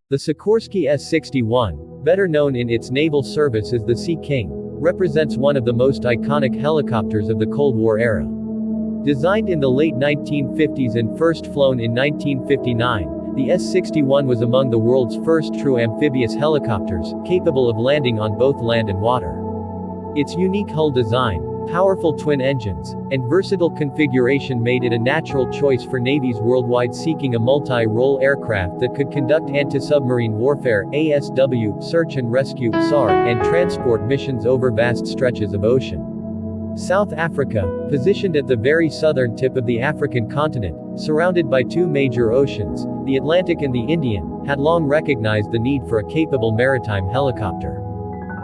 The Sikorsky S-61, better known in its naval service as the Sea King, represents one of the most iconic helicopters of the Cold War era. Designed in the late 1950s and first flown in 1959, the S-61 was among the world's first true amphibious helicopters, capable of landing on both land and water. Its unique hull design, powerful twin engines, and versatile configuration made it a natural choice for navies worldwide seeking a multi-role aircraft that could conduct anti-submarine warfare (ASW), search and rescue (SAR), and transport missions over vast stretches of ocean. South Africa, positioned at the very southern tip of the African continent, surrounded by two major oceans, the Atlantic and the Indian, had long recognized the need for a capable maritime helicopter.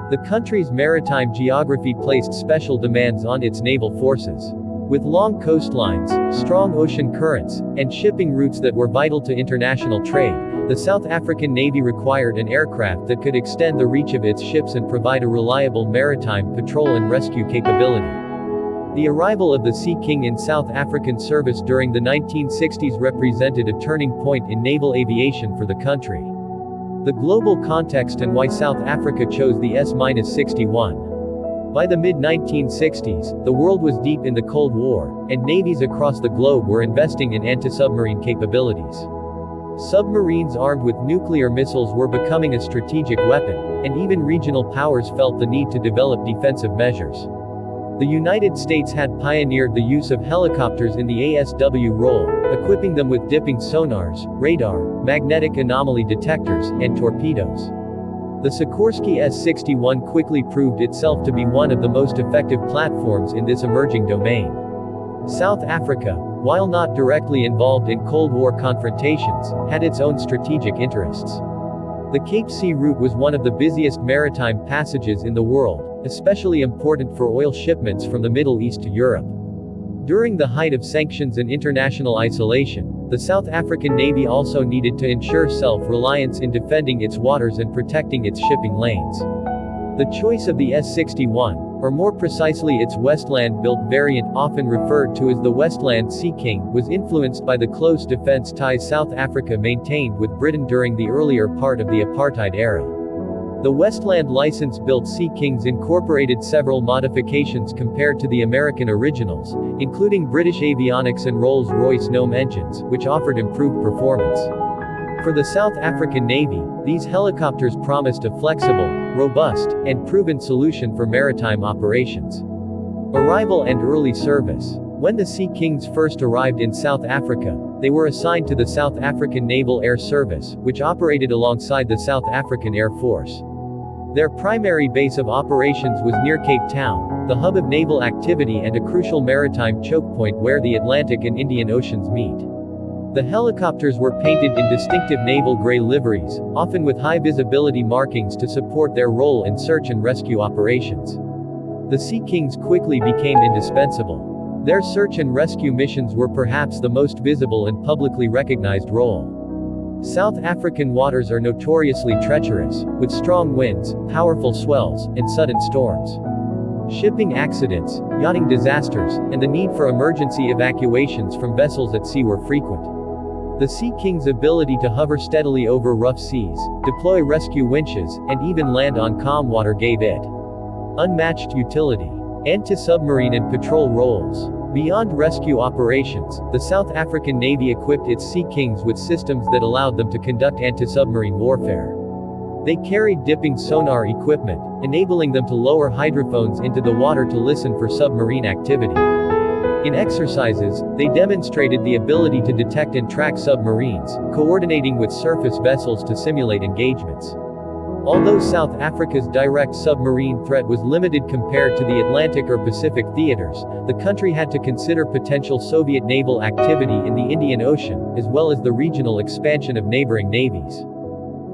The country's maritime geography placed special demands on its naval forces. With long coastlines, strong ocean currents, and shipping routes that were vital to international trade, the South African Navy required an aircraft that could extend the reach of its ships and provide a reliable maritime patrol and rescue capability. The arrival of the Sea King in South African service during the 1960s represented a turning point in naval aviation for the country. The global context and why South Africa chose the S-61. By the mid-1960s, the world was deep in the Cold War, and navies across the globe were investing in anti-submarine capabilities. Submarines armed with nuclear missiles were becoming a strategic weapon, and even regional powers felt the need to develop defensive measures. The United States had pioneered the use of helicopters in the ASW role, equipping them with dipping sonars, radar, magnetic anomaly detectors, and torpedoes. The Sikorsky S-61 quickly proved itself to be one of the most effective platforms in this emerging domain. South Africa, while not directly involved in Cold War confrontations, had its own strategic interests. The Cape Sea route was one of the busiest maritime passages in the world, especially important for oil shipments from the Middle East to Europe. During the height of sanctions and international isolation, the South African Navy also needed to ensure self-reliance in defending its waters and protecting its shipping lanes. The choice of the S-61, or more precisely its Westland-built variant, often referred to as the Westland Sea King, was influenced by the close defense ties South Africa maintained with Britain during the earlier part of the apartheid era. The Westland license-built Sea Kings incorporated several modifications compared to the American originals, including British avionics and Rolls-Royce Gnome engines, which offered improved performance. For the South African Navy, these helicopters promised a flexible, robust, and proven solution for maritime operations. Arrival and early service. When the Sea Kings first arrived in South Africa, they were assigned to the South African Naval Air Service, which operated alongside the South African Air Force. Their primary base of operations was near Cape Town, the hub of naval activity and a crucial maritime choke point where the Atlantic and Indian Oceans meet. The helicopters were painted in distinctive naval gray liveries, often with high visibility markings to support their role in search and rescue operations. The Sea Kings quickly became indispensable. Their search and rescue missions were perhaps the most visible and publicly recognized role. South African waters are notoriously treacherous, with strong winds, powerful swells, and sudden storms. Shipping accidents, yachting disasters, and the need for emergency evacuations from vessels at sea were frequent. The Sea King's ability to hover steadily over rough seas, deploy rescue winches, and even land on calm water gave it unmatched utility. Anti-submarine and patrol roles. Beyond rescue operations, the South African Navy equipped its Sea Kings with systems that allowed them to conduct anti-submarine warfare. They carried dipping sonar equipment, enabling them to lower hydrophones into the water to listen for submarine activity. In exercises, they demonstrated the ability to detect and track submarines, coordinating with surface vessels to simulate engagements. Although South Africa's direct submarine threat was limited compared to the Atlantic or Pacific theaters, the country had to consider potential Soviet naval activity in the Indian Ocean, as well as the regional expansion of neighboring navies.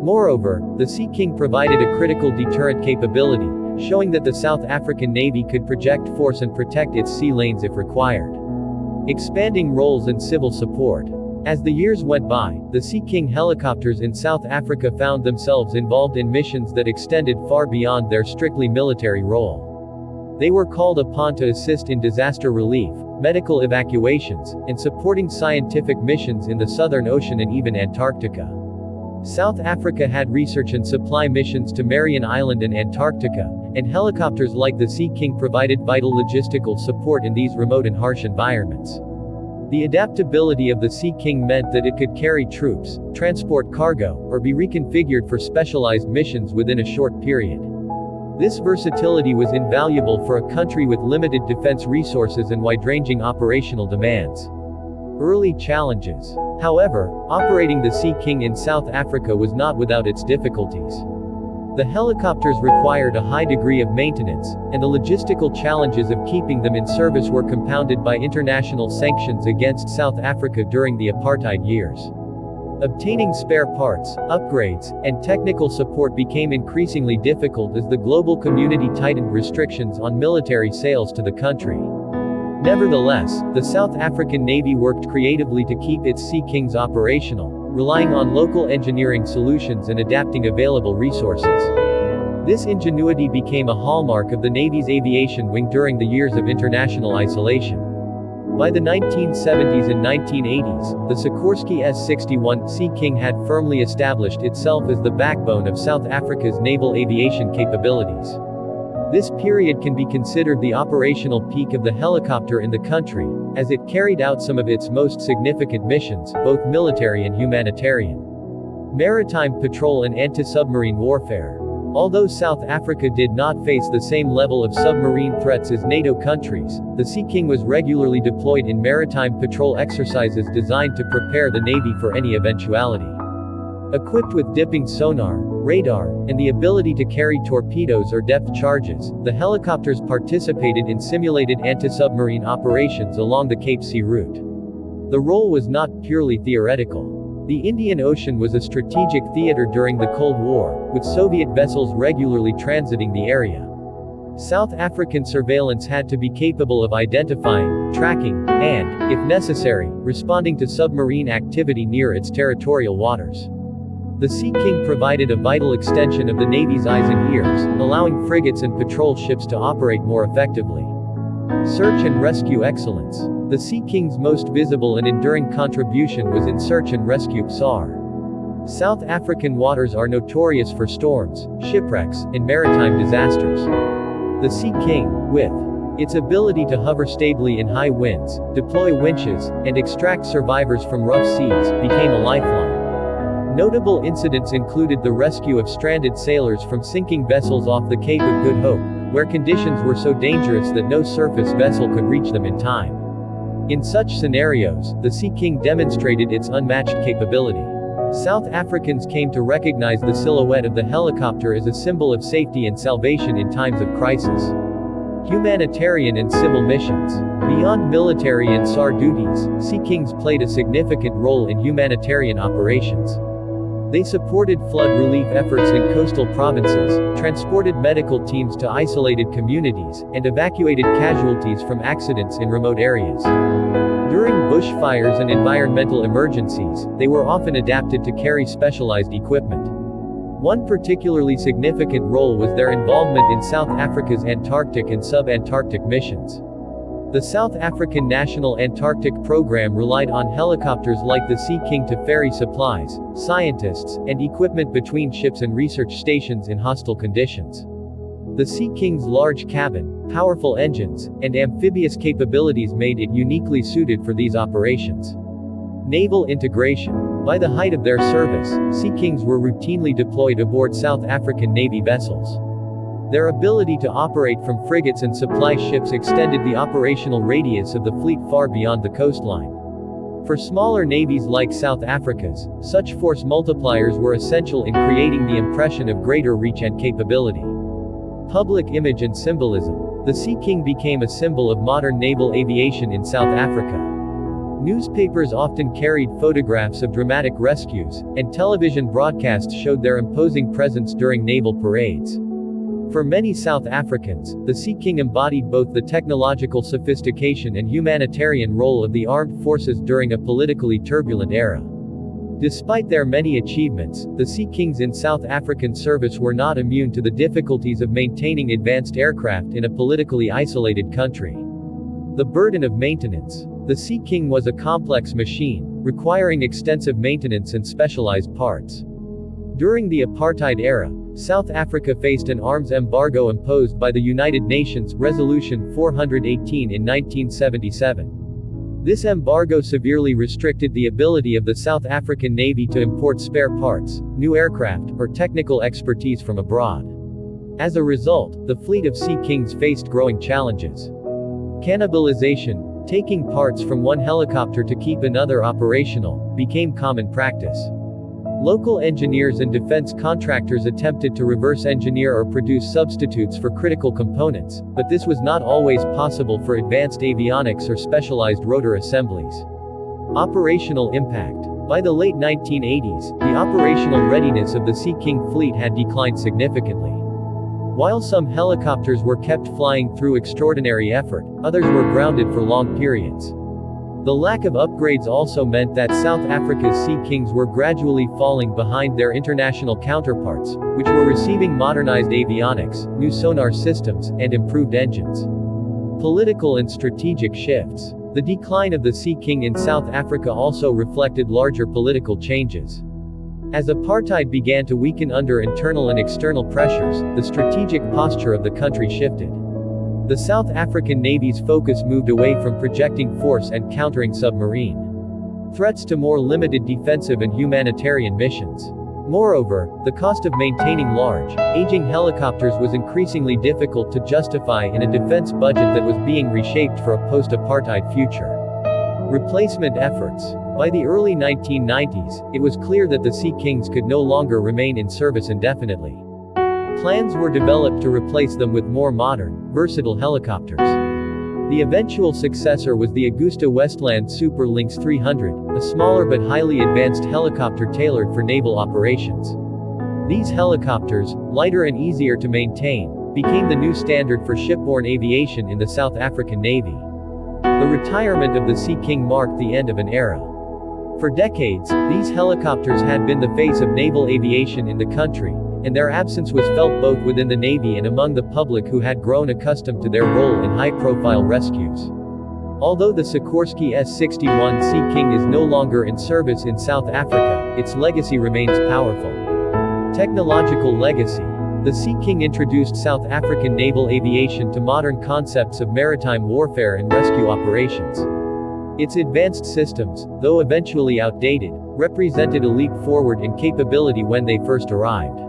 Moreover, the Sea King provided a critical deterrent capability, showing that the South African Navy could project force and protect its sea lanes if required. Expanding roles and civil support. As the years went by, the Sea King helicopters in South Africa found themselves involved in missions that extended far beyond their strictly military role. They were called upon to assist in disaster relief, medical evacuations, and supporting scientific missions in the Southern Ocean and even Antarctica. South Africa had research and supply missions to Marion Island and Antarctica, and helicopters like the Sea King provided vital logistical support in these remote and harsh environments. The adaptability of the Sea King meant that it could carry troops, transport cargo, or be reconfigured for specialized missions within a short period. This versatility was invaluable for a country with limited defense resources and wide-ranging operational demands. Early challenges. However, operating the Sea King in South Africa was not without its difficulties. The helicopters required a high degree of maintenance, and the logistical challenges of keeping them in service were compounded by international sanctions against South Africa during the apartheid years. Obtaining spare parts, upgrades, and technical support became increasingly difficult as the global community tightened restrictions on military sales to the country. Nevertheless, the South African Navy worked creatively to keep its Sea Kings operational, relying on local engineering solutions and adapting available resources. This ingenuity became a hallmark of the Navy's aviation wing during the years of international isolation. By the 1970s and 1980s, the Sikorsky S-61 Sea King had firmly established itself as the backbone of South Africa's naval aviation capabilities. This period can be considered the operational peak of the helicopter in the country, as it carried out some of its most significant missions, both military and humanitarian. Maritime patrol and anti-submarine warfare. Although South Africa did not face the same level of submarine threats as NATO countries, the Sea King was regularly deployed in maritime patrol exercises designed to prepare the Navy for any eventuality. Equipped with dipping sonar, radar, and the ability to carry torpedoes or depth charges, the helicopters participated in simulated anti-submarine operations along the Cape Sea route. The role was not purely theoretical. The Indian Ocean was a strategic theater during the Cold War, with Soviet vessels regularly transiting the area. South African surveillance had to be capable of identifying, tracking, and, if necessary, responding to submarine activity near its territorial waters. The Sea King provided a vital extension of the Navy's eyes and ears, allowing frigates and patrol ships to operate more effectively. Search and rescue excellence. The Sea King's most visible and enduring contribution was in search and rescue (SAR). South African waters are notorious for storms, shipwrecks, and maritime disasters. The Sea King, with its ability to hover stably in high winds, deploy winches, and extract survivors from rough seas, became a lifeline. Notable incidents included the rescue of stranded sailors from sinking vessels off the Cape of Good Hope, where conditions were so dangerous that no surface vessel could reach them in time. In such scenarios, the Sea King demonstrated its unmatched capability. South Africans came to recognize the silhouette of the helicopter as a symbol of safety and salvation in times of crisis. Humanitarian and civil missions. Beyond military and SAR duties, Sea Kings played a significant role in humanitarian operations. They supported flood relief efforts in coastal provinces, transported medical teams to isolated communities, and evacuated casualties from accidents in remote areas. During bushfires and environmental emergencies, they were often adapted to carry specialized equipment. One particularly significant role was their involvement in South Africa's Antarctic and sub-Antarctic missions. The South African National Antarctic Program relied on helicopters like the Sea King to ferry supplies, scientists, and equipment between ships and research stations in hostile conditions. The Sea King's large cabin, powerful engines, and amphibious capabilities made it uniquely suited for these operations. Naval integration. By the height of their service, Sea Kings were routinely deployed aboard South African Navy vessels. Their ability to operate from frigates and supply ships extended the operational radius of the fleet far beyond the coastline. For smaller navies like South Africa's, such force multipliers were essential in creating the impression of greater reach and capability. Public image and symbolism. The Sea King became a symbol of modern naval aviation in South Africa. Newspapers often carried photographs of dramatic rescues, and television broadcasts showed their imposing presence during naval parades. For many South Africans, the Sea King embodied both the technological sophistication and humanitarian role of the armed forces during a politically turbulent era. Despite their many achievements, the Sea Kings in South African service were not immune to the difficulties of maintaining advanced aircraft in a politically isolated country. The burden of maintenance. The Sea King was a complex machine, requiring extensive maintenance and specialized parts. During the apartheid era, South Africa faced an arms embargo imposed by the United Nations Resolution 418 in 1977. This embargo severely restricted the ability of the South African Navy to import spare parts, new aircraft, or technical expertise from abroad. As a result, the fleet of Sea Kings faced growing challenges. Cannibalization, taking parts from one helicopter to keep another operational, became common practice. Local engineers and defense contractors attempted to reverse engineer or produce substitutes for critical components, but this was not always possible for advanced avionics or specialized rotor assemblies. Operational impact. By the late 1980s, the operational readiness of the Sea King fleet had declined significantly. While some helicopters were kept flying through extraordinary effort, others were grounded for long periods. The lack of upgrades also meant that South Africa's Sea Kings were gradually falling behind their international counterparts, which were receiving modernized avionics, new sonar systems, and improved engines. Political and strategic shifts. The decline of the Sea King in South Africa also reflected larger political changes. As apartheid began to weaken under internal and external pressures, the strategic posture of the country shifted. The South African Navy's focus moved away from projecting force and countering submarine threats to more limited defensive and humanitarian missions. Moreover, the cost of maintaining large, aging helicopters was increasingly difficult to justify in a defense budget that was being reshaped for a post-apartheid future. Replacement efforts. By the early 1990s, it was clear that the Sea Kings could no longer remain in service indefinitely. Plans were developed to replace them with more modern, versatile helicopters. The eventual successor was the Augusta Westland Super Lynx 300, a smaller but highly advanced helicopter tailored for naval operations. These helicopters, lighter and easier to maintain, became the new standard for shipborne aviation in the South African Navy. The retirement of the Sea King marked the end of an era. For decades, these helicopters had been the face of naval aviation in the country, and their absence was felt both within the Navy and among the public who had grown accustomed to their role in high-profile rescues. Although the Sikorsky S-61 Sea King is no longer in service in South Africa, its legacy remains powerful. Technological legacy. The Sea King introduced South African naval aviation to modern concepts of maritime warfare and rescue operations. Its advanced systems, though eventually outdated, represented a leap forward in capability when they first arrived.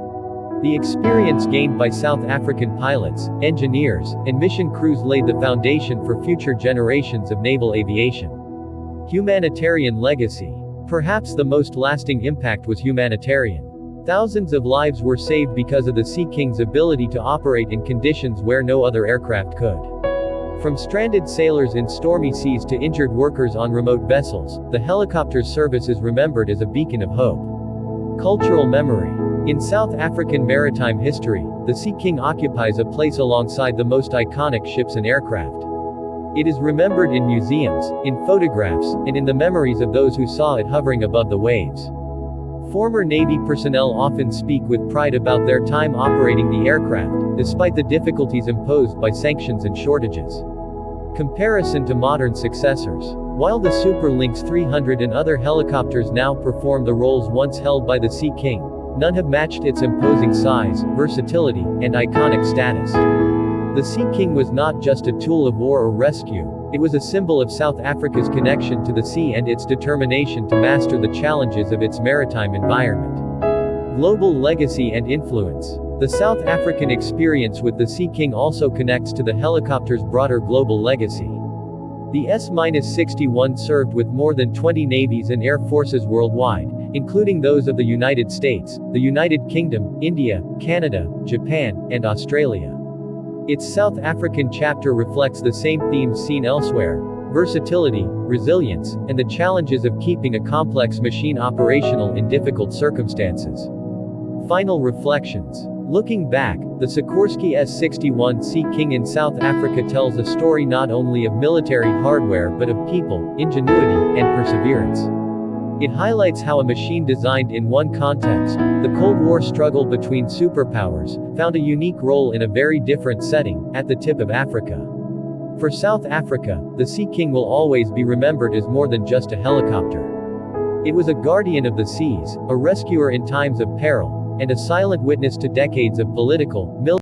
The experience gained by South African pilots, engineers, and mission crews laid the foundation for future generations of naval aviation. Humanitarian legacy. Perhaps the most lasting impact was humanitarian. Thousands of lives were saved because of the Sea King's ability to operate in conditions where no other aircraft could. From stranded sailors in stormy seas to injured workers on remote vessels, the helicopter's service is remembered as a beacon of hope. Cultural memory. In South African maritime history, the Sea King occupies a place alongside the most iconic ships and aircraft. It is remembered in museums, in photographs, and in the memories of those who saw it hovering above the waves. Former Navy personnel often speak with pride about their time operating the aircraft, despite the difficulties imposed by sanctions and shortages. Comparison to modern successors. While the Super Lynx 300 and other helicopters now perform the roles once held by the Sea King, none have matched its imposing size, versatility, and iconic status. The Sea King was not just a tool of war or rescue, it was a symbol of South Africa's connection to the sea and its determination to master the challenges of its maritime environment. Global legacy and influence. The South African experience with the Sea King also connects to the helicopter's broader global legacy. The S-61 served with more than 20 navies and air forces worldwide, including those of the United States, the United Kingdom, India, Canada, Japan, and Australia. Its South African chapter reflects the same themes seen elsewhere: versatility, resilience, and the challenges of keeping a complex machine operational in difficult circumstances. Final reflections. Looking back, the Sikorsky S-61 Sea King in South Africa tells a story not only of military hardware but of people, ingenuity, and perseverance. It highlights how a machine designed in one context, the Cold War struggle between superpowers, found a unique role in a very different setting, at the tip of Africa. For South Africa, the Sea King will always be remembered as more than just a helicopter. It was a guardian of the seas, a rescuer in times of peril, and a silent witness to decades of political, military,